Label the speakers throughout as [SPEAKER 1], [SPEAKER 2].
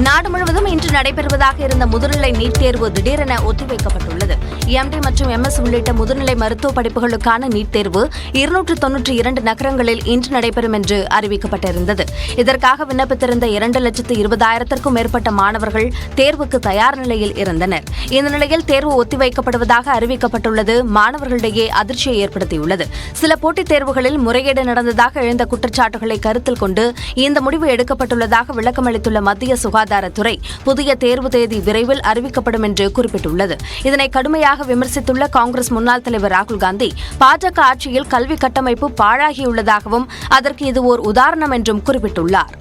[SPEAKER 1] நாடு முழுவதும் இன்று நடைபெறுவதாக இருந்த முதுநிலை நீட் தேர்வு திடீரென ஒத்திவைக்கப்பட்டுள்ளது. எம்டி மற்றும் MS உள்ளிட்ட முதுநிலை மருத்துவ படிப்புகளுக்கான நீட் தேர்வு 292 நகரங்களில் இன்று நடைபெறும் என்று அறிவிக்கப்பட்டிருந்தது. இதற்காக விண்ணப்பித்திருந்த 2,20,000க்கும் மேற்பட்ட மாணவர்கள் தேர்வுக்கு தயார் நிலையில் இருந்தனர். இந்த நிலையில் தேர்வு ஒத்திவைக்கப்படுவதாக அறிவிக்கப்பட்டுள்ளது மாணவர்களிடையே அதிர்ச்சியை ஏற்படுத்தியுள்ளது. சில போட்டித் தேர்வுகளில் முறைகேடு நடந்ததாக எழுந்த குற்றச்சாட்டுகளை கருத்தில் கொண்டு இந்த முடிவு எடுக்கப்பட்டுள்ளதாக விளக்கமளித்துள்ள மத்திய சுகாதாரத்துறை புதிய தேர்வு தேதி விரைவில் அறிவிக்கப்படும் என்று குறிப்பிட்டுள்ளது. இதனை கடுமையாக விமர்சித்துள்ள காங்கிரஸ் முன்னாள் தலைவர் ராகுல் காந்தி, பாஜக ஆட்சியில் கல்வி கட்டமைப்பு பாழாகியுள்ளதாகவும் அதற்கு இது ஓர் உதாரணம் என்றும் குறிப்பிட்டுள்ளார்.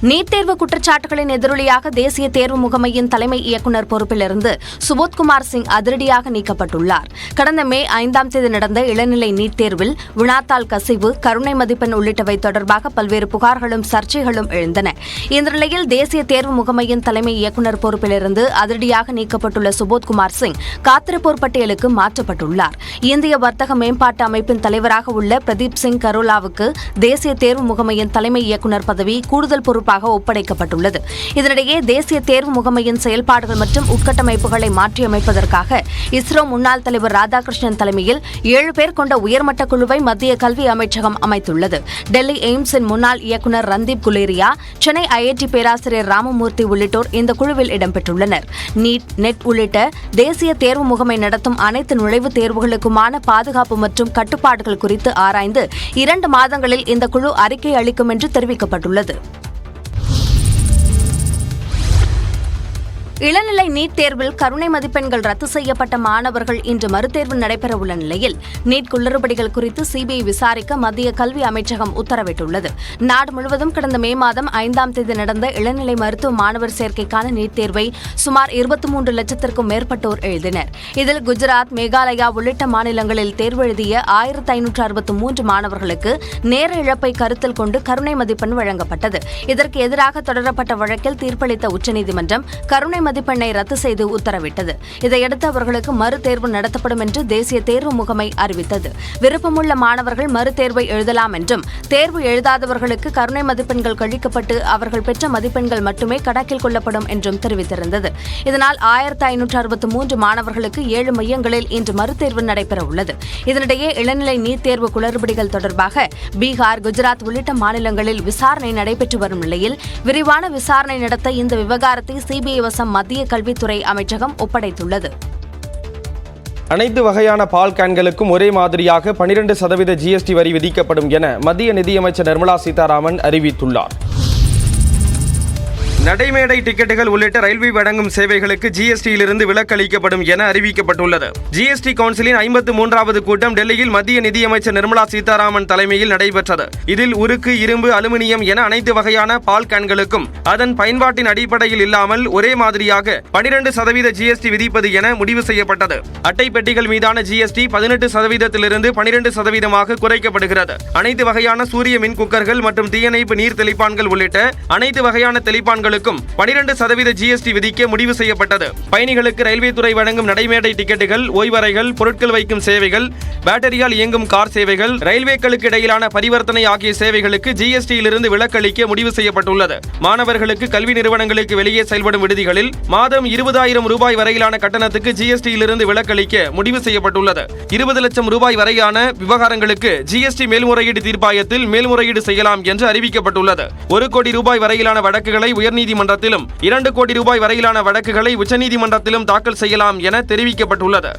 [SPEAKER 1] நீட் தேர்வு குற்றச்சாட்டுகளின் எதிரொலியாக தேசிய தேர்வு முகமையின் தலைமை இயக்குநர் பொறுப்பிலிருந்து சுபோத்குமார் சிங் அதிரடியாக நீக்கப்பட்டுள்ளார். கடந்த மே 5ஆம் தேதி நடந்த இளநிலை நீட் தேர்வில் வினாத்தாள் கசிவு, கருணை மதிப்பெண் உள்ளிட்டவை தொடர்பாக பல்வேறு புகார்களும் சர்ச்சைகளும் எழுந்தன. இந்த நிலையில் தேசிய தேர்வு முகமையின் தலைமை இயக்குநர் பொறுப்பிலிருந்து அதிரடியாக நீக்கப்பட்டுள்ள சுபோத்குமார் சிங் காத்திருப்போர் பட்டியலுக்கு மாற்றப்பட்டுள்ளார். இந்திய வர்த்தக மேம்பாட்டு அமைப்பின் தலைவராக உள்ள பிரதீப் சிங் கரோலாவுக்கு தேசிய தேர்வு முகமையின் தலைமை இயக்குநர் பதவி கூடுதல் பொறுப்பு ஒப்படைக்கப்பட்டுள்ளது. இதனிடையே தேசிய தேர்வு முகமையின் செயல்பாடுகள் மற்றும் உட்கட்டமைப்புகளை மாற்றியமைப்பதற்காக இஸ்ரோ முன்னாள் தலைவர் ராதாகிருஷ்ணன் தலைமையில் 7 பேர் கொண்ட உயர்மட்ட குழுவை மத்திய கல்வி அமைச்சகம் அமைத்துள்ளது. டெல்லி எய்ம்ஸின் முன்னாள் இயக்குநர் ரந்தீப் குலேரியா, சென்னை IIT பேராசிரியர் ராமமூர்த்தி உள்ளிட்டோர் இந்த குழுவில் இடம்பெற்றுள்ளனர். நீட், நெட் உள்ளிட்ட தேசிய தேர்வு முகமை நடத்தும் அனைத்து நுழைவுத் தேர்வுகளுக்குமான பாதுகாப்பு மற்றும் கட்டுப்பாடுகள் குறித்து ஆராய்ந்து 2 மாதங்களில் இந்த குழு அறிக்கை அளிக்கும் என்று தெரிவிக்கப்பட்டுள்ளது. இளநிலை நீட் தேர்வில் கருணை மதிப்பெண்கள் ரத்து செய்யப்பட்ட மாணவர்கள் இன்று மறுதேர்வு நடைபெறவுள்ள நிலையில் நீட் குளறுபடிகள் குறித்து CBI விசாரிக்க மத்திய கல்வி அமைச்சகம் உத்தரவிட்டுள்ளது. நாடு முழுவதும் கடந்த மே மாதம் 5ஆம் தேதி நடந்த இளநிலை மருத்துவ மாணவர் சேர்க்கைக்கான நீட் தேர்வை சுமார் 23 லட்சத்திற்கும் மேற்பட்டோர் எழுதினர். இதில் குஜராத், மேகாலயா உள்ளிட்ட மாநிலங்களில் தேர்வு எழுதிய 1563 மாணவர்களுக்கு நேர இழப்பை கருத்தில் கொண்டு கருணை மதிப்பெண் வழங்கப்பட்டது. இதற்கு எதிராக தொடரப்பட்ட வழக்கில் தீர்ப்பளித்த உச்சநீதிமன்றம் கருணை மதிப்பெண்ணை ரத்து செய்து உத்தரவிட்டது. இதையடுத்து அவர்களுக்கு மறுதேர்வு நடத்தப்படும் என்று தேசிய தேர்வு முகமை அறிவித்தது. விருப்பமுள்ள மாணவர்கள் மறுதேர்வை எழுதலாம் என்றும், தேர்வு எழுதாதவர்களுக்கு கருணை மதிப்பெண்கள் கழிக்கப்பட்டு அவர்கள் பெற்ற மதிப்பெண்கள் மட்டுமே கணக்கில் கொள்ளப்படும் என்றும் தெரிவித்திருந்தது. இதனால் 1563 மாணவர்களுக்கு 7 மையங்களில் இன்று மறுதேர்வு நடைபெறவுள்ளது. இதனிடையே இளநிலை நீட் தேர்வு குளறுபடிகள் தொடர்பாக பீகார், குஜராத் உள்ளிட்ட மாநிலங்களில் விசாரணை நடைபெற்று வரும் நிலையில் விரிவான விசாரணை நடத்த இந்த விவகாரத்தை CBI வசம் மத்திய கல்வித்துறை அமைச்சகம் ஒப்படைத்துள்ளது.
[SPEAKER 2] அனைத்து வகையான பால் கேன்களுக்கும் ஒரே மாதிரியாக 12% GST வரி விதிக்கப்படும் என மத்திய நிதியமைச்சர் நிர்மலா சீதாராமன் அறிவித்துள்ளார். நடைமேடை டிக்கெட்டுகள் உள்ளிட்ட ரயில்வே வழங்கும் சேவைகளுக்கு GSTயிலிருந்து விலக்களிக்கப்படும் என அறிவிக்கப்பட்டுள்ளது. GST கவுன்சிலின் 53வது கூட்டம் டெல்லியில் மத்திய நிதியமைச்சர் நிர்மலா சீதாராமன் தலைமையில் நடைபெற்றது. இதில் உருக்கு, இரும்பு, அலுமினியம் என அனைத்து வகையான பால் கேன்களுக்கும் அதன் பயன்பாட்டின் அடிப்படையில் இல்லாமல் ஒரே மாதிரியாக 12% GST விதிப்பது என முடிவு செய்யப்பட்டது. அட்டை பெட்டிகள் மீதான GST 18%லிருந்து 12%ஆக குறைக்கப்படுகிறது. அனைத்து வகையான சூரிய மின் குக்கர்கள் மற்றும் தீயணைப்பு நீர் தெளிப்பான்கள் உள்ளிட்ட அனைத்து வகையான தெளிப்பான்களுக்கும் 12% GST விதிக்க முடிவு செய்யப்பட்டது. பயணிகளுக்கு ரயில்வே துறை வழங்கும் நடைமேடை டிக்கெட்டுகள், ஓய்வறைகள், பொருட்கள் வைக்கும் சேவைகள், பேட்டரியால் இயங்கும் கார் சேவைகள், ரயில்வேக்களுக்கு இடையிலான பரிவர்த்தனை ஆகிய சேவைகளுக்கு GSTயிலிருந்து விலக்களிக்க முடிவு செய்யப்பட்டுள்ளது. மாணவர்களுக்கு கல்வி நிறுவனங்களுக்கு வெளியே செயல்படும் விடுதிகளில் மாதம் 20,000 ரூபாய் வரையிலான கட்டணத்துக்கு GSTயிலிருந்து விலக்களிக்க முடிவு செய்யப்பட்டுள்ளது. 20 லட்சம் ரூபாய் வரையான விவகாரங்களுக்கு GST மேல்முறையீடு தீர்ப்பாயத்தில் மேல்முறையீடு செய்யலாம் என்று அறிவிக்கப்பட்டுள்ளது. 1 கோடி ரூபாய் வரையிலான வழக்குகளை உயர்நீதிமன்றத்திலும் 2 கோடி ரூபாய் வரையிலான வழக்குகளை உச்சநீதிமன்றத்திலும் தாக்கல் செய்யலாம் என தெரிவிக்கப்பட்டுள்ளது.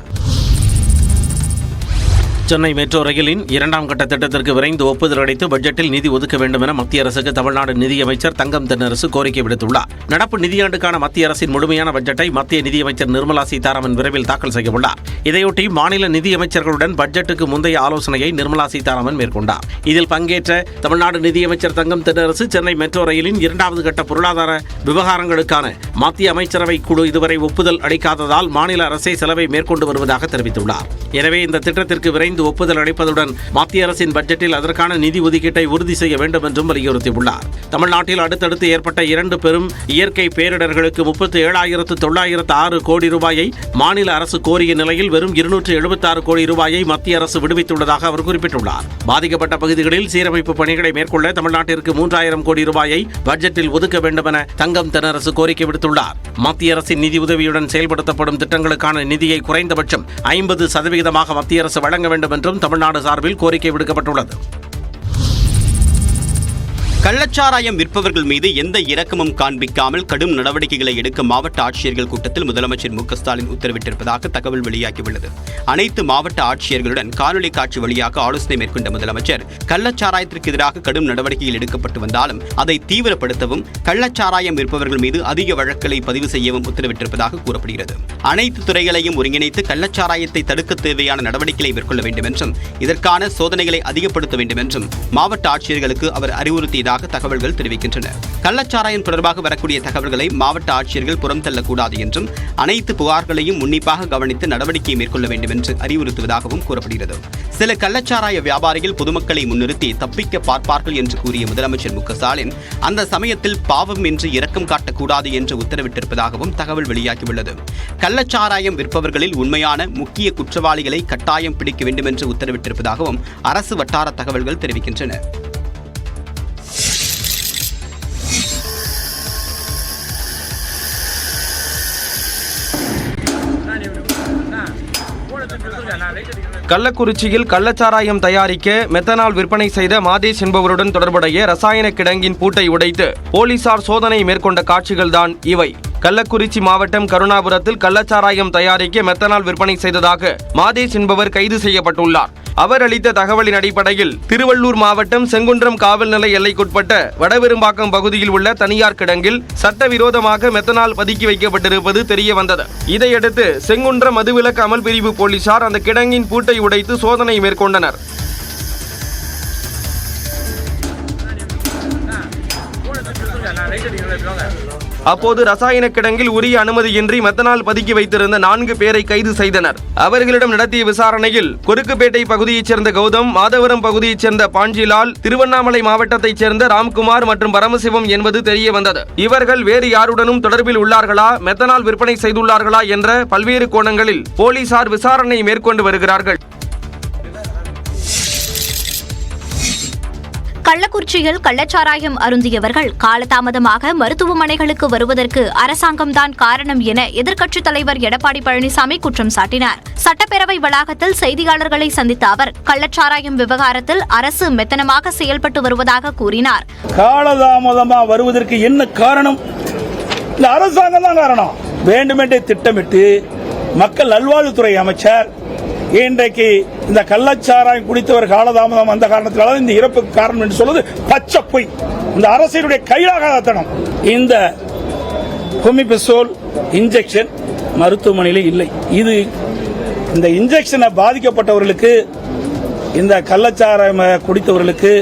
[SPEAKER 3] சென்னை மெட்ரோ ரயிலின் 2ஆம் கட்ட திட்டத்திற்கு விரைந்து ஒப்புதல் அளித்து பட்ஜெட்டில் நிதி ஒதுக்க வேண்டும் என மத்திய அரசுக்கு தமிழ்நாடு நிதியமைச்சர் தங்கம் தென்னரசு கோரிக்கை விடுத்துள்ளார். நடப்பு நிதியாண்டுக்கான மத்திய அரசின் முழுமையான பட்ஜெட்டை மத்திய நிதியமைச்சர் நிர்மலா சீதாராமன் விரைவில் தாக்கல் செய்யவுள்ளார். இதையொட்டி மாநில நிதியமைச்சர்களுடன் பட்ஜெட்டுக்கு முந்தைய ஆலோசனையை நிர்மலா சீதாராமன் மேற்கொண்டார். இதில் பங்கேற்ற தமிழ்நாடு நிதியமைச்சர் தங்கம் தென்னரசு சென்னை மெட்ரோ ரயிலின் 2வது கட்ட பொருளாதார விவகாரங்களுக்கான மத்திய அமைச்சரவை குழு இதுவரை ஒப்புதல் அளிக்காததால் மாநில அரசே செலவை மேற்கொண்டு வருவதாக தெரிவித்துள்ளார். எனவே இந்த திட்டத்திற்கு விரைந்து விரைந்து ஒப்புதல் அளிப்பதுடன் மத்திய அரசின் பட்ஜெட்டில் அதற்கான நிதி ஒதுக்கீட்டை உறுதி செய்ய வேண்டும் என்றும் வலியுறுத்தியுள்ளார். தமிழ்நாட்டில் அடுத்தடுத்து ஏற்பட்ட 2 பெரும் இயற்கை பேரிடர்களுக்கு 37,906 கோடி ரூபாயை மாநில அரசு கோரிய நிலையில் வெறும் 276 கோடி ரூபாயை மத்திய அரசு விடுவித்துள்ளதாக அவர் குறிப்பிட்டுள்ளார். பாதிக்கப்பட்ட பகுதிகளில் சீரமைப்பு பணிகளை மேற்கொள்ள தமிழ்நாட்டிற்கு 3,000 கோடி ரூபாயை பட்ஜெட்டில் ஒதுக்க வேண்டும் என தங்கம் தென்னரசு கோரிக்கை விடுத்துள்ளார். மத்திய அரசின் நிதி உதவியுடன் செயல்படுத்தப்படும் திட்டங்களுக்கான நிதியை குறைந்தபட்சம் 50% மத்திய அரசு வழங்க வேண்டும் என்றும் தமிழ்நாடு சார்பில் கோரிக்கை விடுக்கப்பட்டுள்ளது.
[SPEAKER 4] கள்ளச்சாராயம் விற்பவர்கள் மீது எந்த இரக்கமும் காண்பிக்காமல் கடும் நடவடிக்கைகளை எடுக்க மாவட்ட ஆட்சியர்கள் கூட்டத்தில் முதலமைச்சர் மு க ஸ்டாலின் உத்தரவிட்டிருப்பதாக தகவல் வெளியாகியுள்ளது. அனைத்து மாவட்ட ஆட்சியர்களுடன் காணொலி காட்சி வழியாக ஆலோசனை மேற்கொண்ட முதலமைச்சர் கள்ளச்சாராயத்திற்கு எதிராக கடும் நடவடிக்கைகள் எடுக்கப்பட்டு வந்தாலும் அதை தீவிரப்படுத்தவும் கள்ளச்சாராயம் விற்பவர்கள் மீது அதிக வழக்குகளை பதிவு செய்யவும் உத்தரவிட்டிருப்பதாக கூறப்படுகிறது. அனைத்து துறைகளையும் ஒருங்கிணைத்து கள்ளச்சாராயத்தை தடுக்க தேவையான நடவடிக்கைகளை மேற்கொள்ள வேண்டும் என்றும் இதற்கான சோதனைகளை அதிகப்படுத்த வேண்டும் என்றும் மாவட்ட ஆட்சியர்களுக்கு அவர் அறிவுறுத்தியதாக தகவல்கள் தெரிவிக்கின்றன. கள்ளச்சாராயம் தொடர்பாக வரக்கூடிய தகவல்களை மாவட்ட ஆட்சியர்கள் புறம் தள்ளக்கூடாது என்றும் அனைத்து புகார்களையும் உன்னிப்பாக கவனித்து நடவடிக்கை மேற்கொள்ள வேண்டும் என்று அறிவுறுத்துவதாகவும் கூறப்படுகிறது. சில கள்ளச்சாராய வியாபாரிகள் பொதுமக்களை முன்னிறுத்தி தப்பிக்க பார்ப்பார்கள் என்று கூறிய முதலமைச்சர் மு க ஸ்டாலின் அந்த சமயத்தில் பாவம் என்று இரக்கம் காட்டக்கூடாது என்று உத்தரவிட்டிருப்பதாகவும் தகவல் வெளியாகியுள்ளது. கள்ளச்சாராயம் விற்பவர்களில் உண்மையான முக்கிய குற்றவாளிகளை கட்டாயம் பிடிக்க வேண்டும் என்று உத்தரவிட்டிருப்பதாகவும் அரசு வட்டார தகவல்கள் தெரிவிக்கின்றன.
[SPEAKER 2] கள்ளக்குறிச்சியில் கள்ளச்சாராயம் தயாரிக்க மெத்தனால் விற்பனை செய்த மாதேஷ் என்பவருடன் தொடர்புடைய ரசாயன கிடங்கின் பூட்டை உடைத்து போலீசார் சோதனை மேற்கொண்ட காட்சிகள்தான் இவை. கள்ளக்குறிச்சி மாவட்டம் கருணாபுரத்தில் கள்ளச்சாராயம் தயாரிக்க மெத்தனால் விற்பனை செய்ததாக மாதேஷ் என்பவர் கைது செய்யப்பட்டுள்ளார். அவர் அளித்த தகவலின் அடிப்படையில் திருவள்ளூர் மாவட்டம் செங்குன்றம் காவல் நிலைய எல்லைக்குட்பட்ட வடபெரும்பாக்கம் பகுதியில் உள்ள தனியார் கிடங்கில் சட்டவிரோதமாக மெத்தனால் பதுக்கி வைக்கப்பட்டிருப்பது தெரிய வந்தது. இதையடுத்து செங்குன்றம் மதுவிலக்கு அமல் பிரிவு போலீசார் அந்த கிடங்கின் பூட்டை உடைத்து சோதனை மேற்கொண்டனர். அப்போது ரசாயன கிடங்கில் உரிய அனுமதியின்றி மெத்தனால் பதுக்கி வைத்திருந்த 4 பேரை கைது செய்தனர். அவர்களிடம் நடத்திய விசாரணையில் கொருக்குப்பேட்டை பகுதியைச் சேர்ந்த கௌதம், மாதவரம் பகுதியைச் சேர்ந்த பாஞ்சிலால், திருவண்ணாமலை மாவட்டத்தைச் சேர்ந்த ராம்குமார் மற்றும் பரமசிவம் என்பது தெரிய வந்தது. இவர்கள் வேறு யாருடனும் தொடர்பில் உள்ளார்களா, மெத்தனால் விற்பனை செய்துள்ளார்களா என்ற பல்வேறு கோணங்களில் போலீசார் விசாரணை மேற்கொண்டு வருகிறார்கள்.
[SPEAKER 5] கள்ளக்குறிச்சியில் கள்ளச்சாராயம் அருந்தியவர்கள் காலதாமதமாக மருத்துவமனைகளுக்கு வருவதற்கு அரசாங்கம்தான் காரணம் என எதிர்க்கட்சித் தலைவர் எடப்பாடி பழனிசாமி குற்றம் சாட்டினார். சட்டப்பேரவை வளாகத்தில் செய்தியாளர்களை சந்தித்த அவர் கள்ளச்சாராயம் விவகாரத்தில் அரசு மெத்தனமாக செயல்பட்டு வருவதாக கூறினார்.
[SPEAKER 6] காலதாமதமா வருவதற்கு என்ன காரணம்? இந்த அரசாங்கம் தான் காரணம். வேண்டுமென்றே திட்டமிட்டு மக்கள் நல்வாழ்வுத்துறை அமைச்சர் இன்றைக்கு இந்த கள்ளச்சாராயம் குடித்தவர் காலதாமதம் அந்த காரணத்தினால இந்த இறப்புக்கு காரணம் என்று சொல்வது பச்சை பொய். இந்த அரசினுடைய கையாகாதத்தனம். இந்த கொமிபிசோல் இன்ஜெக்ஷன் மருத்துவமனையில் இல்லை. இது இந்த இன்ஜெக்ஷனை பாதிக்கப்பட்டவர்களுக்கு, இந்த கள்ளச்சாராயம் குடித்தவர்களுக்கு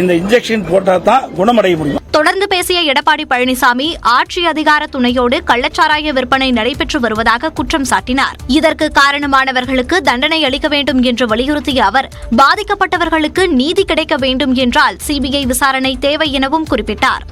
[SPEAKER 6] இந்த இன்ஜெக்ஷன் போட்டால் தான் குணமடைய முடியும்.
[SPEAKER 5] தொடர்ந்து பேசிய எடப்பாடி பழனிசாமி ஆட்சி அதிகார துணையோடு கள்ளச்சாராய விற்பனை நடைபெற்று வருவதாக குற்றம் சாட்டினார். இதற்கு காரணமானவர்களுக்கு தண்டனை அளிக்க வேண்டும் என்று வலியுறுத்திய அவர் பாதிக்கப்பட்டவர்களுக்கு நீதி கிடைக்க வேண்டும் என்றால் சிபிஐ விசாரணை தேவை எனவும் குறிப்பிட்டார்.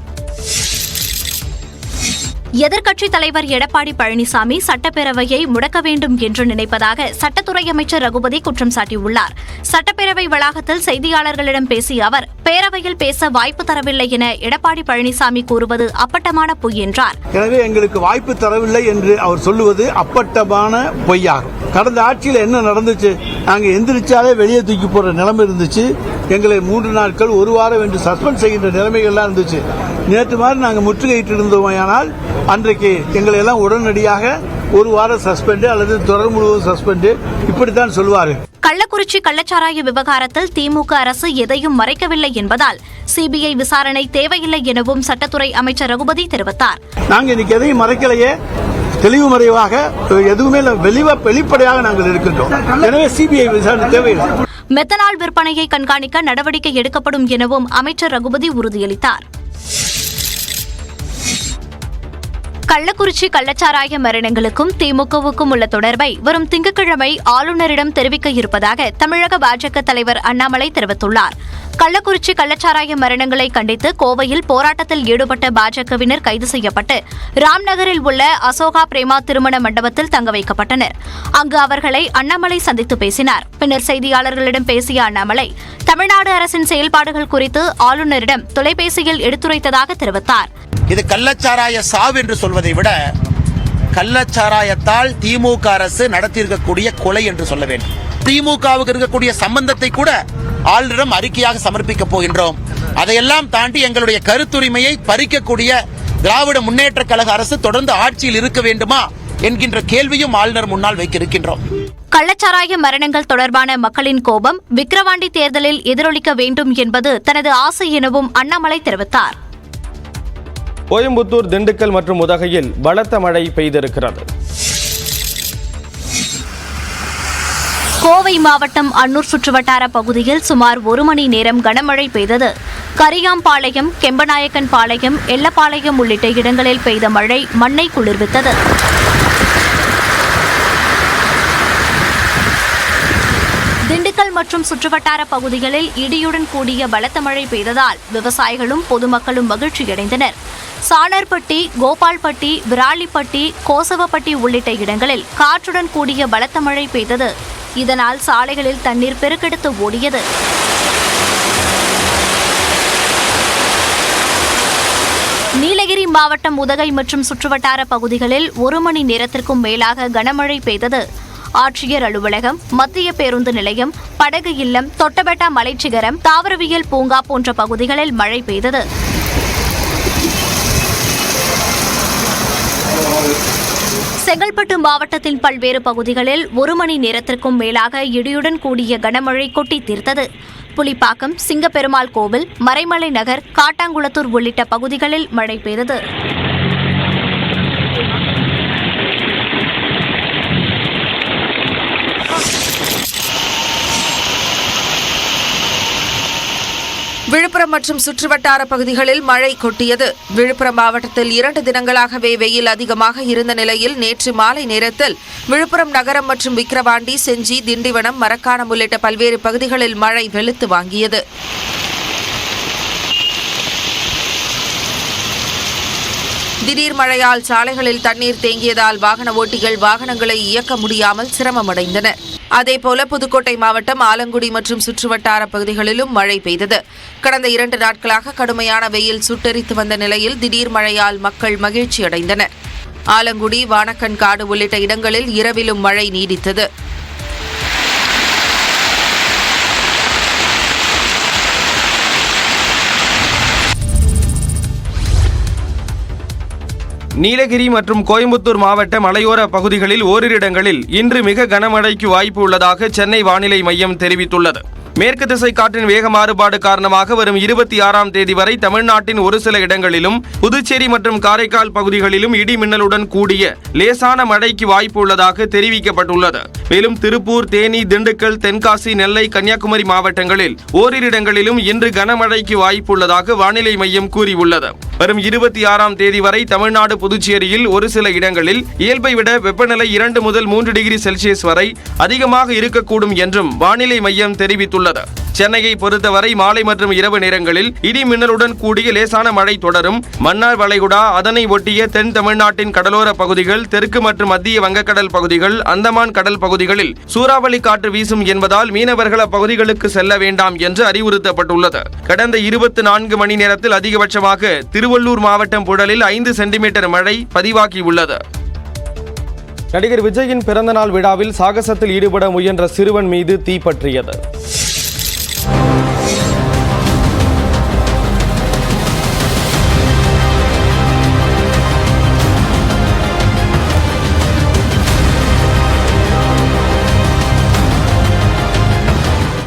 [SPEAKER 5] எதிர்க்கட்சித் தலைவர் எடப்பாடி பழனிசாமி சட்டப்பேரவையை முடக்க வேண்டும் என்று நினைப்பதாக சட்டத்துறை அமைச்சர் ரகுபதி குற்றம் சாட்டியுள்ளார். சட்டப்பேரவை வளாகத்தில் செய்தியாளர்களிடம் பேசிய அவர் பேரவையில் பேச வாய்ப்பு தரவில்லை என எடப்பாடி பழனிசாமி கூறுவது அப்பட்டமான பொய் என்றார்.
[SPEAKER 6] எனவே எங்களுக்கு வாய்ப்பு தரவில்லை என்று அவர் சொல்லுவது அப்பட்டமான பொய்யாகும். கடந்த ஆட்சியில் என்ன நடந்துச்சு? நாங்க எந்திரிச்சாலே வெளியே தூக்கி போற நிலைமை இருந்துச்சு. எங்களை 3 நாட்கள் 1 வாரம் என்று சஸ்பெண்ட் செய்கின்ற நிலைமைகள்லாம் இருந்துச்சு. நேற்று மாதிரி நாங்கள் முற்றுகையிட்டு இருந்தோமானால் அன்றைக்கு எங்களை எல்லாம் உடனடியாக 1 வாரம் சஸ்பெண்ட் அல்லது தொடர் முழுவதும் சஸ்பெண்ட் இப்படித்தான் சொல்வார்கள்.
[SPEAKER 5] கள்ளக்குறிச்சி கள்ளச்சாராய விவகாரத்தில் திமுக அரசு எதையும் மறைக்கவில்லை என்பதால் சிபிஐ விசாரணை தேவையில்லை எனவும் சட்டத்துறை அமைச்சர் ரகுபதி தெரிவித்தார்.
[SPEAKER 6] நாங்கள் இன்னைக்கு எதையும் மறைக்கலையே, தெளிவு மறைவாக எதுவுமே வெளிப்படையாக நாங்கள் இருக்கின்றோம். எனவே சிபிஐ விசாரணை தேவையில்லை.
[SPEAKER 5] மெத்தனால் விற்பனையை கண்காணிக்க நடவடிக்கை எடுக்கப்படும் எனவும் அமைச்சர் ரகுபதி உறுதியளித்தார். கள்ளக்குறிச்சி கள்ளச்சாராய மரணங்களுக்கும் திமுகவுக்கும் உள்ள தொடர்பை வரும் திங்கட்கிழமை ஆளுநரிடம் தெரிவிக்க இருப்பதாக தமிழக பாஜக தலைவர் அண்ணாமலை தெரிவித்துள்ளார். கள்ளக்குறிச்சி கள்ளச்சாராய மரணங்களை கண்டித்து கோவையில் போராட்டத்தில் ஈடுபட்ட பாஜகவினர் கைது செய்யப்பட்டு ராம்நகரில் உள்ள அசோகா பிரேமா திருமண மண்டபத்தில் தங்க வைக்கப்பட்டனர். அங்கு அவர்களை அண்ணாமலை சந்தித்து பேசினார். பின்னர் செய்தியாளர்களிடம் பேசிய அண்ணாமலை தமிழ்நாடு அரசின் செயல்பாடுகள் குறித்து ஆளுநரிடம் தொலைபேசியில் எடுத்துரைத்ததாக தெரிவித்தார்.
[SPEAKER 7] இது கள்ளச்சாராய சாவு என்று சொல்வதை விட கள்ளச்சாராயத்தால் திமுக அரசு நடத்தியிருக்கக்கூடிய கொலை என்று சொல்ல வேண்டும். திமுகவுக்கு இருக்கக்கூடிய சம்பந்தத்தை கூட ஆளுநரிடம் அறிக்கையாக சமர்ப்பிக்க போகின்றோம். அதையெல்லாம் தாண்டி எங்களுடைய கருத்துரிமையை பறிக்கக்கூடிய திராவிட முன்னேற்ற கழக அரசு தொடர்ந்து ஆட்சியில் இருக்க வேண்டுமா என்கின்ற கேள்வியும் ஆளுநர் முன்னால் வைக்க இருக்கின்றோம்.
[SPEAKER 5] கள்ளச்சாராய மரணங்கள் தொடர்பான மக்களின் கோபம் விக்கிரவாண்டி தேர்தலில் எதிரொலிக்க வேண்டும் என்பது தனது ஆசை எனவும் அண்ணாமலை தெரிவித்தார்.
[SPEAKER 2] கோயம்புத்தூர், திண்டுக்கல் மற்றும் உதகையில் பலத்த மழை பெய்திருக்கிறது.
[SPEAKER 5] கோவை மாவட்டம் அன்னூர் சுற்றுவட்டார பகுதியில் சுமார் 1 மணி நேரம் கனமழை பெய்தது. கரியாம்பாளையம், கெம்பநாயக்கன் பாளையம், எல்லப்பாளையம் உள்ளிட்ட இடங்களில் பெய்த மழை மண்ணை குளிர்வித்தது. திண்டுக்கல் மற்றும் சுற்றுவட்டார பகுதிகளில் இடியுடன் கூடிய பலத்த மழை பெய்ததால் விவசாயிகளும் பொதுமக்களும் மகிழ்ச்சியடைந்தனர். சாணர்பட்டி, கோபால்பட்டி, விராலிப்பட்டி, கோசவப்பட்டி உள்ளிட்ட இடங்களில் காற்றுடன் கூடிய பலத்த மழை பெய்தது. இதனால் சாலைகளில் தண்ணீர் பெருக்கெடுத்து ஓடியது. நீலகிரி மாவட்டம் உதகை மற்றும் சுற்றுவட்டார பகுதிகளில் 1 மணி நேரத்திற்கும் மேலாக கனமழை பெய்தது. ஆட்சியர் அலுவலகம், மத்திய பேருந்து நிலையம், படகு இல்லம், தொட்டபெட்டா மலைச்சிகரம், தாவரவியல் பூங்கா போன்ற பகுதிகளில் மழை பெய்தது. செங்கல்பட்டு மாவட்டத்தின் பல்வேறு பகுதிகளில் 1 மணி நேரத்திற்கும் மேலாக இடியுடன் கூடிய கனமழை கொட்டி தீர்த்தது. புலிப்பாக்கம், சிங்கப்பெருமாள் கோவில், மறைமலை நகர், காட்டாங்குளத்தூர் உள்ளிட்ட பகுதிகளில் மழை பெய்தது.
[SPEAKER 8] விழுப்புரம் மற்றும் சுற்றுவட்டார பகுதிகளில் மழை கொட்டியது. விழுப்புரம் மாவட்டத்தில் 2 தினங்களாகவே வெயில் அதிகமாக இருந்த நிலையில் நேற்று மாலை நேரத்தில் விழுப்புரம் நகரம் மற்றும் விக்கிரவாண்டி, செஞ்சி, திண்டிவனம், மரக்காணம் உள்ளிட்ட பல்வேறு பகுதிகளில் மழை வெளுத்து வாங்கியது. திடீர் மழையால் சாலைகளில் தண்ணீர் தேங்கியதால் வாகன ஓட்டிகள் வாகனங்களை இயக்க முடியாமல் சிரமமடைந்தனர். அதேபோல புதுக்கோட்டை மாவட்டம் ஆலங்குடி மற்றும் சுற்றுவட்டார பகுதிகளிலும் மழை பெய்தது. கடந்த 2 நாட்களாக கடுமையான வெயில் சுட்டெரித்து வந்த நிலையில் திடீர் மழையால் மக்கள் மகிழ்ச்சியடைந்தனர். ஆலங்குடி, வானக்கன்காடு உள்ளிட்ட இடங்களில் இரவிலும் மழை நீடித்தது.
[SPEAKER 2] நீலகிரி மற்றும் கோயம்புத்தூர் மாவட்ட மலையோர பகுதிகளில் ஓரிரு இடங்களில் இன்று மிக கனமழைக்கு வாய்ப்பு உள்ளதாக சென்னை வானிலை மையம் தெரிவித்துள்ளது. மேற்கு திசை காற்றின் வேக மாறுபாடு காரணமாக வரும் 26ஆம் தேதி வரை தமிழ்நாட்டின் ஒரு சில இடங்களிலும் புதுச்சேரி மற்றும் காரைக்கால் பகுதிகளிலும் இடி மின்னலுடன் கூடிய லேசான மழைக்கு வாய்ப்பு உள்ளதாக தெரிவிக்கப்பட்டுள்ளது. மேலும் திருப்பூர், தேனி, திண்டுக்கல், தென்காசி, நெல்லை, கன்னியாகுமரி மாவட்டங்களில் ஓரிரு இடங்களிலும் இன்று கனமழைக்கு வாய்ப்பு உள்ளதாக வானிலை மையம் கூறியுள்ளது. வரும் 26ஆம் தேதி வரை தமிழ்நாடு, புதுச்சேரியில் ஒரு சில இடங்களில் இயல்பை விட வெப்பநிலை 2 முதல் 3 டிகிரி செல்சியஸ் வரை அதிகமாக இருக்கக்கூடும் என்றும் வானிலை மையம் தெரிவித்துள்ளது. சென்னையை பொறுத்தவரை மாலை மற்றும் இரவு நேரங்களில் இடி மின்னலுடன் கூடிய லேசான மழை தொடரும். மன்னார் வளைகுடா, அதனை ஒட்டிய தென் தமிழ்நாட்டின் கடலோர பகுதிகள், தெற்கு மற்றும் மத்திய வங்கக்கடல் பகுதிகள், அந்தமான் கடல் பகுதிகளில் சூறாவளி காற்று வீசும் என்பதால் மீனவர்கள் அப்பகுதிகளுக்கு செல்ல வேண்டாம் என்று அறிவுறுத்தப்பட்டுள்ளது. கடந்த 24 மணி நேரத்தில் அதிகபட்சமாக திருவள்ளூர் மாவட்டம் புழலில் 5 சென்டிமீட்டர் மழை பதிவாகியுள்ளது. நடிகர் விஜயின் பிறந்தநாள் விழாவில் சாகசத்தில் ஈடுபட முயன்ற சிறுவன் மீது தீப்பற்றியது.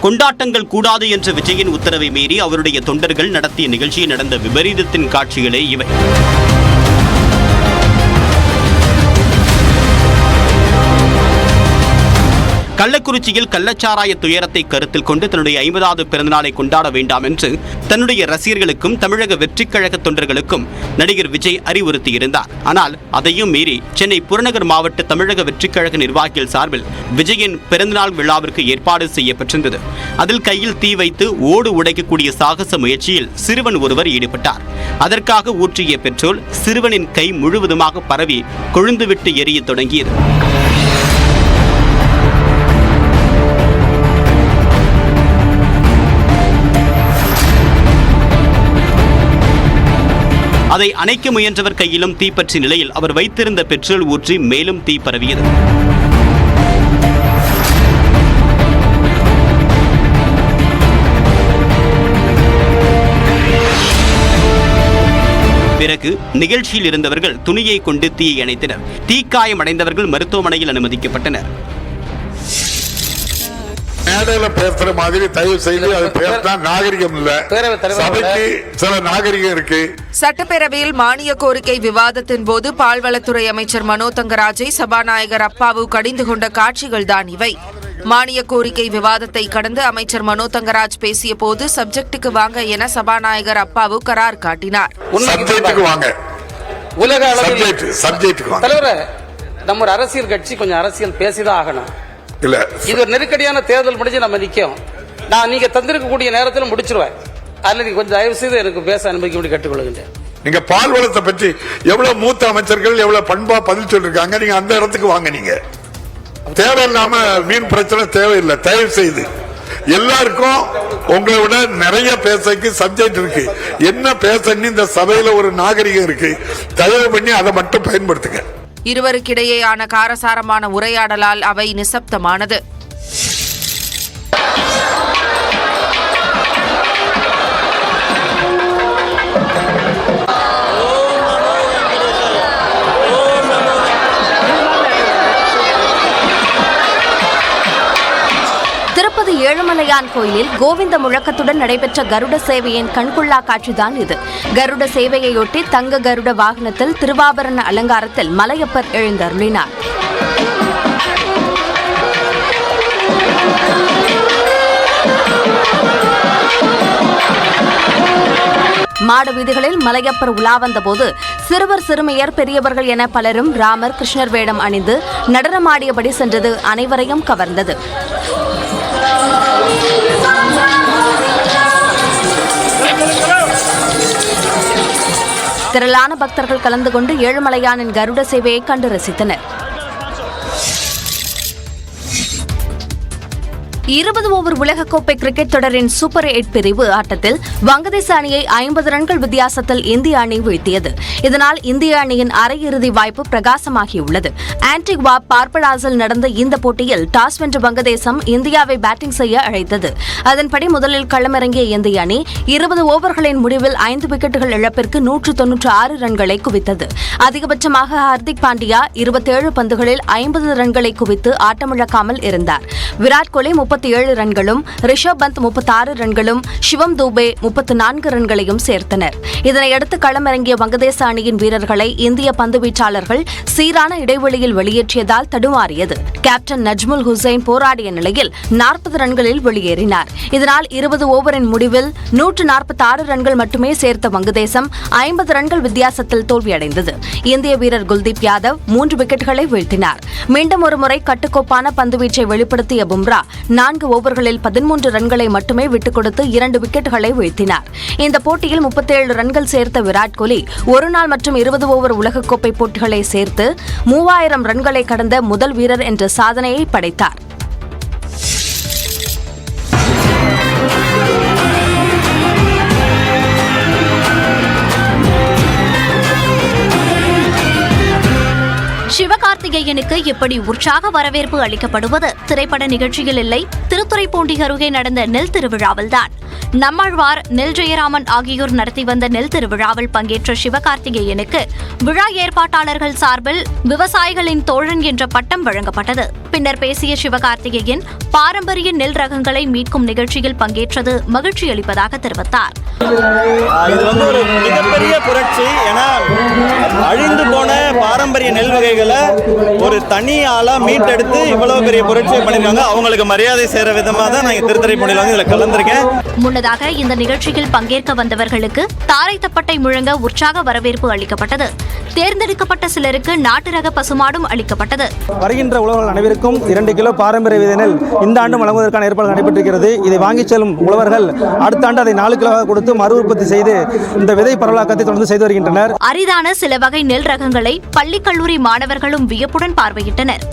[SPEAKER 4] கொண்டாட்டங்கள் கூடாது என்ற விஜயின் உத்தரவை மீறி அவருடைய தொண்டர்கள் நடத்திய நிகழ்ச்சியில் நடந்த விபரீதத்தின் காட்சிகளே இவை. கள்ளக்குறிச்சியில் கள்ளச்சாராய துயரத்தை கருத்தில் கொண்டு தன்னுடைய 50வது பிறந்தநாளை கொண்டாட வேண்டாம் என்று தன்னுடைய ரசிகர்களுக்கும் தமிழக வெற்றிக் கழக தொண்டர்களுக்கும் நடிகர் விஜய் அறிவுறுத்தியிருந்தார். ஆனால் அதையும் மீறி சென்னை புறநகர் மாவட்ட தமிழக வெற்றிக் கழக நிர்வாகிகள் சார்பில் விஜயின் பிறந்தநாள் விழாவிற்கு ஏற்பாடு செய்யப்பட்டிருந்தது. அதில் கையில் தீ வைத்து ஓடு உடைக்கக்கூடிய சாகச முயற்சியில் சிறுவன் ஒருவர் ஈடுபட்டார். அதற்காக ஊற்றிய பெட்ரோல் சிறுவனின் கை முழுவதுமாக பரவி கொழுந்துவிட்டு எரிய தொடங்கியது. அதை அணைக்க முயன்றவர் கையிலும் தீப்பற்றிய நிலையில் அவர் வைத்திருந்த பெட்ரோல் ஊற்றி மேலும் தீ பரவியது. பிறகு நிகழ்ச்சியில் இருந்தவர்கள் துணியை கொண்டு தீயை அணைத்தனர். தீக்காயமடைந்தவர்கள் மருத்துவமனையில் அனுமதிக்கப்பட்டனர்.
[SPEAKER 9] மேடையில பேசுற மாதிரி தயவு செய்து அது பேசினா நாகரிகம் இல்ல. சபைக்கு சில நாகரிகம் இருக்கு.
[SPEAKER 8] சட்டப்பேரவையில் மானிய கோரிக்கை விவாதத்தின் போது பால்வளத்துறை அமைச்சர் மனோ தங்கராஜை சபாநாயகர் அப்பாவு கடிந்து கொண்ட காட்சிகள் தான் இவை. மானிய கோரிக்கை விவாதத்தை கடந்து அமைச்சர் மனோ தங்கராஜ் பேசிய போது சப்ஜெக்டுக்கு வாங்க என சபாநாயகர் அப்பாவு கரார் காட்டினார்.
[SPEAKER 10] உலக அளவில் தலைவரே, நம்ம ஒரு அரசியல் கட்சி கொஞ்சம் அரசியல் பேசிதான் ஆகணும். இல்ல, இது ஒரு நெருக்கடியான தேர்தல் முடிஞ்சு நம்ம நிற்கும். நான் நீங்க தந்திருக்கக்கூடிய நேரத்தில் முடிச்சிருவேன். அதுல நீங்க கொஞ்சம் தயவு செய்து எனக்கு பேச அனுமதிக்க கேட்டுக்கொள்ளுங்க.
[SPEAKER 9] நீங்க பால் வளத்தை பற்றி எவ்வளவு மூத்த அமைச்சர்கள் எவ்வளவு பண்பா பதில் சொல்லிருக்காங்க. நீங்க அந்த இடத்துக்கு வாங்க. நீங்க தேவையில்லாம மீன் பிரச்சனை தேவையில்லை. தயவு செய்து எல்லாருக்கும் உங்களை விட நிறைய பேசக்கு சப்ஜெக்ட் இருக்கு. என்ன பேசன்னு இந்த சபையில ஒரு நாகரிகம் இருக்கு. தயவு பண்ணி அதை மட்டும் பயன்படுத்துங்க.
[SPEAKER 8] இருவருக்கிடையேயான காரசாரமான உரையாடலால் அவை நிசப்தமானது.
[SPEAKER 1] திருப்பதி ஏழுமலையான் கோயிலில் கோவிந்த முழக்கத்துடன் நடைபெற்ற கருட சேவையின் கண்கொள்ளா காட்சிதான் இது. கருட சேவையொட்டி தங்க கருட வாகனத்தில் திருவாபரண அலங்காரத்தில் மலையப்பர் எழுந்தருளினார். மாட வீதிகளில் மலையப்பர் உலா வந்தபோது சிறுவர் சிறுமியர் பெரியவர்கள் என பலரும் ராமர் கிருஷ்ணர் வேடம் அணிந்து நடனமாடியபடி சென்றது அனைவரையும் கவர்ந்தது. திரளான பக்தர்கள் கலந்து கொண்டு ஏழுமலையானின் கருட சேவையை கண்டு ரசித்தனர். 20 ஓவர் உலகக்கோப்பை கிரிக்கெட் தொடரின் சூப்பர் 8 பிரிவு ஆட்டத்தில் வங்கதேச அணியை 50 ரன்கள் வித்தியாசத்தில் இந்திய அணி வீழ்த்தியது. இதனால் இந்திய அணியின் அரையிறுதி வாய்ப்பு பிரகாசமாகியுள்ளது. ஆன்டிகுவா பார்படாஸில் நடந்த இந்த போட்டியில் டாஸ் வென்ற வங்கதேசம் இந்தியாவை பேட்டிங் செய்ய அழைத்தது. அதன்படி முதலில் களமிறங்கிய இந்திய அணி 20 ஓவர்களின் முடிவில் 5 விக்கெட்டுகள் இழப்பிற்கு 196 ரன்களை குவித்தது. அதிகபட்சமாக ஹர்திக் பாண்டியா 27 பந்துகளில் 50 ரன்களை குவித்து ஆட்டமிழக்காமல் இருந்தார். விராட் கோலி 37 ரன்களும், ரிஷப் பந்த் 36 ரன்களும், சிவம் தூபே 34 ரன்களையும் சேர்த்தனர். இதனையடுத்து களமிறங்கிய வங்கதேச அணியின் வீரர்களை இந்திய பந்துவீச்சாளர்கள் சீரான இடைவெளியில் வெளியேற்றியதால் தடுமாறியது. கேப்டன் நஜ்முல் ஹுசைன் போராடிய நிலையில் 40 ரன்களில் வெளியேறினார். இதனால் 20 ஓவரின் முடிவில் 146 ரன்கள் மட்டுமே சேர்த்த வங்கதேசம் 50 ரன்கள் வித்தியாசத்தில் தோல்வியடைந்தது. இந்திய வீரர் குல்தீப் யாதவ் 3 விக்கெட்டுகளை வீழ்த்தினார். மீண்டும் ஒருமுறை கட்டுக்கோப்பான பந்துவீச்சை வெளிப்படுத்திய பும்ரா 4 ஓவர்களில் 13 ரன்களை மட்டுமே விட்டுக் கொடுத்து 2 விக்கெட்டுகளை வீழ்த்தினார். இந்த போட்டியில் 37 ரன்கள் சேர்த்த விராட் கோலி ஒருநாள் மற்றும் 20 ஓவர் உலகக்கோப்பை போட்டிகளை சேர்த்து 3000 ரன்களை கடந்த முதல் வீரர் என்ற சாதனையை படைத்தார்.
[SPEAKER 5] சிவகார்த்திகேயனுக்கு இப்படி உற்சாக வரவேற்பு அளிக்கப்படுவது திரைப்பட நிகழ்ச்சியில் இல்லை, திருத்துறைப்பூண்டி அருகே நடந்த நெல் திருவிழாவில்தான். நம்மாழ்வார், நெல் ஜெயராமன் ஆகியோர் நடத்தி வந்த நெல் திருவிழாவில் பங்கேற்ற சிவகார்த்திகேயனுக்கு விழா ஏற்பாட்டாளர்கள் சார்பில் விவசாயிகளின் தோழன் என்ற பட்டம் வழங்கப்பட்டது. பின்னர் பேசிய சிவகார்த்திகேயன் பாரம்பரிய நெல் ரகங்களை மீட்கும் நிகழ்ச்சியில் பங்கேற்றது மகிழ்ச்சி அளிப்பதாக தெரிவித்தார்.
[SPEAKER 11] இது ஒரு மிகப்பெரிய புரட்சி. ஏன்னா அழிந்து போன பாரம்பரிய நெல் வகைகளை ஒரு தனி ஆளா மீட்டெடுத்து இவ்வளவு பெரிய புரட்சியை பண்ணிருக்காங்க. அவங்களுக்கு மரியாதை சேர விதமாக தான் நான் திருத்துறைப்பூண்டியில் வந்து இதில் கலந்திருக்கேன்.
[SPEAKER 5] முன்னதாக இந்த நிகழ்ச்சியில் பங்கேற்க வந்தவர்களுக்கு தாரை தப்பட்டை முழங்க உற்சாக வரவேற்பு அளிக்கப்பட்டது. தேர்ந்தெடுக்கப்பட்ட சிலருக்கு நாட்டு ரக பசுமாடும் அளிக்கப்பட்டது.
[SPEAKER 11] வருகின்ற உழவர்கள் அனைவருக்கும் 2 கிலோ பாரம்பரிய விதை நெல் இந்த ஆண்டு வழங்குவதற்கான ஏற்பாடு நடைபெற்றிருக்கிறது. இதை வாங்கிச் செல்லும் உழவர்கள் அடுத்த ஆண்டு அதை 4 கிலோவாக கொடுத்து மறு உற்பத்தி செய்து இந்த விதை பரவலாக்கத்தை தொடர்ந்து செய்து வருகின்றனர்.
[SPEAKER 5] அரிதான சில வகை நெல் ரகங்களை பள்ளி கல்லூரி மாணவர்களும் வியப்புடன் பார்வையிட்டனர்.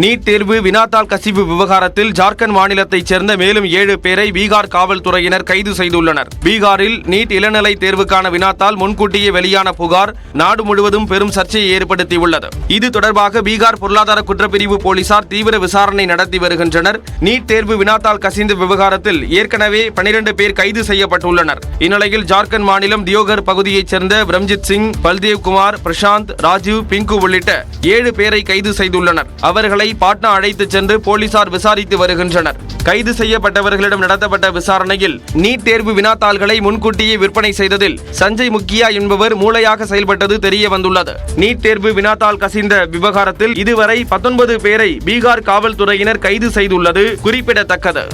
[SPEAKER 2] நீட் தேர்வு வினாத்தாள் கசிவு விவகாரத்தில் ஜார்க்கண்ட் மாநிலத்தைச் சேர்ந்த மேலும் 7 பேரை பீகார் காவல்துறையினர் கைது செய்துள்ளனர். பீகாரில் நீட் இளநிலை தேர்வுக்கான வினாத்தாள் முன்கூட்டியே வெளியான புகார் நாடு முழுவதும் பெரும் சர்ச்சையை ஏற்படுத்தியுள்ளது. இது தொடர்பாக பீகார் பொருளாதார குற்றப்பிரிவு போலீசார் தீவிர விசாரணை நடத்தி வருகின்றனர். நீட் தேர்வு வினாத்தாள் கசிந்த விவகாரத்தில் ஏற்கனவே 12 பேர் கைது செய்யப்பட்டுள்ளனர். இந்நிலையில் ஜார்க்கண்ட் மாநிலம் தியோகர் பகுதியைச் சேர்ந்த பிரம்ஜித் சிங், பல்தேவ் குமார், பிரசாந்த், ராஜீவ், பிங்கு உள்ளிட்ட 7 பேரை கைது செய்துள்ளனர். அவர்களை பாட்னா அழைத்துச் சென்று போலீசார் விசாரித்து வருகின்றனர். கைது செய்யப்பட்டவர்களிடம் நடத்தப்பட்ட விசாரணையில் நீட் தேர்வு வினாத்தாள்களை முன்கூட்டியே விற்பனை செய்ததில் சஞ்சய் முக்கியா என்பவர் மூளையாக செயல்பட்டது தெரிய வந்துள்ளது. நீட் தேர்வு வினாத்தாள் கசிந்த விவகாரத்தில் இதுவரை 19 பேரை பீகார் காவல்துறையினர் கைது செய்துள்ளது குறிப்பிடத்தக்கது.